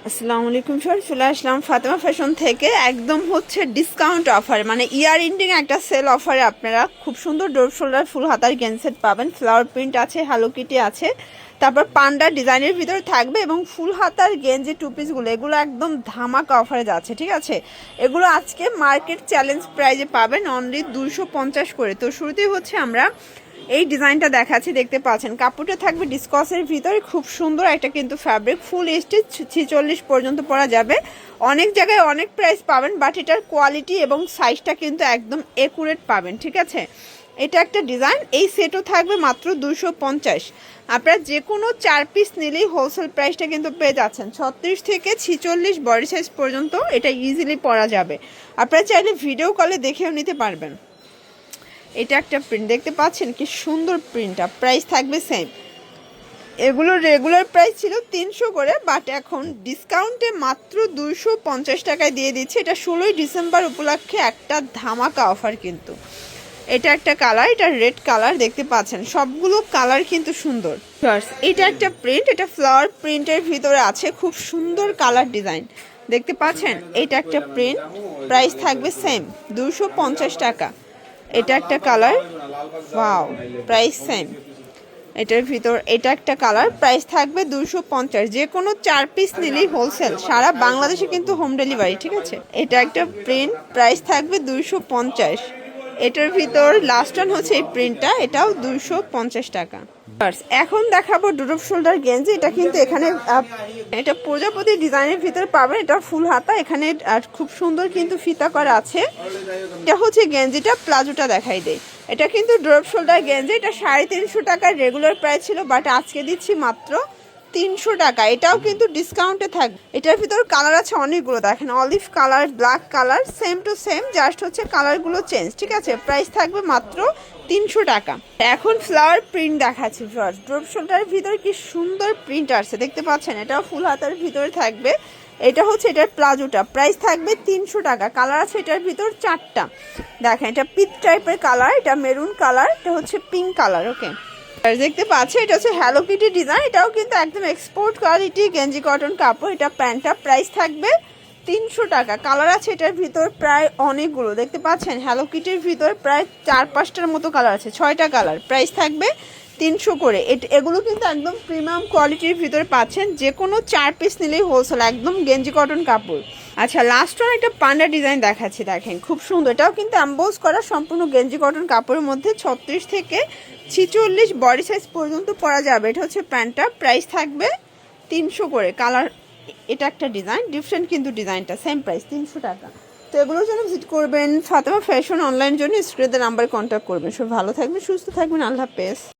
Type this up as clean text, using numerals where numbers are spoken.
আসসালামু আলাইকুম স্যার, চলে আসলাম ফাতেমা ফ্যাশন থেকে। একদম হচ্ছে ডিসকাউন্ট অফার, মানে ইয়ার এন্ডিং একটা সেল অফারে আপনারা খুব সুন্দর ডোর শোল্ডার ফুল হাতার গেঞ্জেট পাবেন। ফ্লাওয়ার প্রিন্ট আছে, হ্যালো কিটি আছে, তারপর পান্ডা ডিজাইনের ভিতরে থাকবে এবং ফুল হাতার গেঞ্জি টু পিসগুলো এগুলো একদম ধামাকা অফারে যাচ্ছে, ঠিক আছে। এগুলো আজকে মার্কেট চ্যালেঞ্জ প্রাইজে পাবেন অনলি 250 করে। তো শুরুতেই হচ্ছে আমরা এই ডিজাইনটা দেখাচ্ছি, দেখতে পাচ্ছেন কাপড়টা থাকবে ডিসকসের ভিতরে, খুব সুন্দর একটা কিন্তু ফ্যাব্রিক, ফুল স্টিচ 46 পর্যন্ত পরা যাবে। অনেক জায়গায় অনেক প্রাইস পাবেন, বাট এটার কোয়ালিটি এবং সাইজটা কিন্তু একদম একুরেট পাবেন, ঠিক আছে। এটা একটা ডিজাইন, এই সেটও থাকবে মাত্র 250। আপনারা যে কোনো 4 পিস নিলেই হোলসেল প্রাইসটা কিন্তু পেয়ে যাচ্ছেন 36 থেকে 46 বডি সাইজ পর্যন্ত এটা ইজিলি পরা যাবে। আপনারা চাইলে ভিডিও কলে দেখেও নিতে পারবেন। এটা একটা প্রিন্ট দেখতে পাচ্ছেন, কি সুন্দর প্রিন্টটা। প্রাইস থাকবে সেম, এগুলো রেগুলার প্রাইস ছিল 300 করে, বাট এখন ডিসকাউন্টে মাত্র 250 টাকায় দিয়ে দিচ্ছে। এটা 16ই ডিসেম্বর উপলক্ষে একটা ধামাকা অফার কিন্তু। এটা একটা কালার, এটা রেড কালার, দেখতে পাচ্ছেন সবগুলো কালার কিন্তু সুন্দর। এটা একটা প্রিন্ট, এটা ফ্লাওয়ার প্রিন্টের ভিতরে আছে, খুব সুন্দর কালার ডিজাইন দেখতে পাচ্ছেন। এটা একটা প্রিন্ট, প্রাইস থাকবে সেম 250 টাকা। এটা একটা কালার, ওয়াও, প্রাইস সেম। এটার ভিতর এটা একটা কালার, প্রাইস থাকবে 250। যে কোনো 4 পিস নিলেই হোলসেল, সারা বাংলাদেশে কিন্তু হোম ডেলিভারি, ঠিক আছে। এটা একটা প্রিন্ট, প্রাইস থাকবে 250। এটার ভিতর লাস্ট ওয়ান হচ্ছে এই প্রিন্টটা, এটাও 250 টাকা। এখন দেখাবো ডুরুপ শোল্ডার গেঞ্জি। এটা কিন্তু এখানে এটা প্রজাপতি ডিজাইনের ভিতর পাবেন, এটা ফুল হাতা, এখানে খুব সুন্দর কিন্তু ফিতা করা আছে। এটা হচ্ছে গেঞ্জিটা, প্লাজোটা দেখাই দেয়। এটা কিন্তু ড্রপ শোল্ডার গেঞ্জি, এটা 350 টাকার রেগুলার প্রাইস ছিল, বাট আজকে দিচ্ছি মাত্র 300 টাকা। এটাও কিন্তু ডিসকাউন্টে থাকবে। এটার ভিতর কালার আছে অনেকগুলো, দেখেন olive colour, black colour, same to same, just হচ্ছে কালারগুলো চেঞ্জ, ঠিক আছে। প্রাইস থাকবে মাত্র 300 টাকা। এখন ফ্লাওয়ার প্রিন্ট দেখাচ্ছি ফার্স্ট। ড্রপ শোল্ডারের ভিতরে কি সুন্দর প্রিন্ট আসছে দেখতে পাচ্ছেন, এটাও ফুল হাতার ভিতরে থাকবে। এটা হচ্ছে এটার প্লাজোটা, প্রাইস থাকবে 300 টাকা। কালার আছে এটার ভিতর 4টা, দেখেন এটা পিচ টাইপের কালার, এটা মেরুন কালার, এটা হচ্ছে পিঙ্ক কালার, ওকে। দেখতে পাচ্ছি এটা হচ্ছে হ্যালো কিটি ডিজাইন, এটাও কিন্তু একদম এক্সপোর্ট কোয়ালিটি গেঞ্জি কটন কাপড়। এটা প্যান্টটা, প্রাইস থাকবে 300 টাকা। কালার আছে এটার ভিতর প্রায় অনেকগুলো, দেখতে পাচ্ছেন হ্যালো কিটির ভিতর প্রায় 4-5টার মতো কালার আছে, 6টা কালার। প্রাইস থাকবে 300 করে। এগুলো কিন্তু একদম প্রিমিয়াম কোয়ালিটির ভিতরে পাচ্ছেন, যে কোনো 4 পিস নিলেই হোলসেল, একদম গেঞ্জি কটন কাপড়। আচ্ছা, লাস্ট ওয়ান একটা পান্ডা ডিজাইন দেখাচ্ছি, দেখেন খুব সুন্দর। এটাও কিন্তু অ্যাম্বোজ করা সম্পূর্ণ গেঞ্জি কটন কাপড়ের মধ্যে, 36 থেকে 46 বডি সাইজ পর্যন্ত পরা যাবে। এটা হচ্ছে প্যান্টটা, প্রাইস থাকবে 300 করে। কালার এটা একটা ডিজাইন, ডিফারেন্ট কিন্তু ডিজাইনটা, সেম প্রাইস 300 টাকা। তো এগুলোর জন্য ভিজিট করবেন ফাতেমা ফ্যাশন অনলাইন জন্য স্ক্রিনের নাম্বারে কন্ট্যাক্ট করবেন। সব ভালো থাকবেন, সুস্থ থাকবেন, আল্লাহ হাফেজ।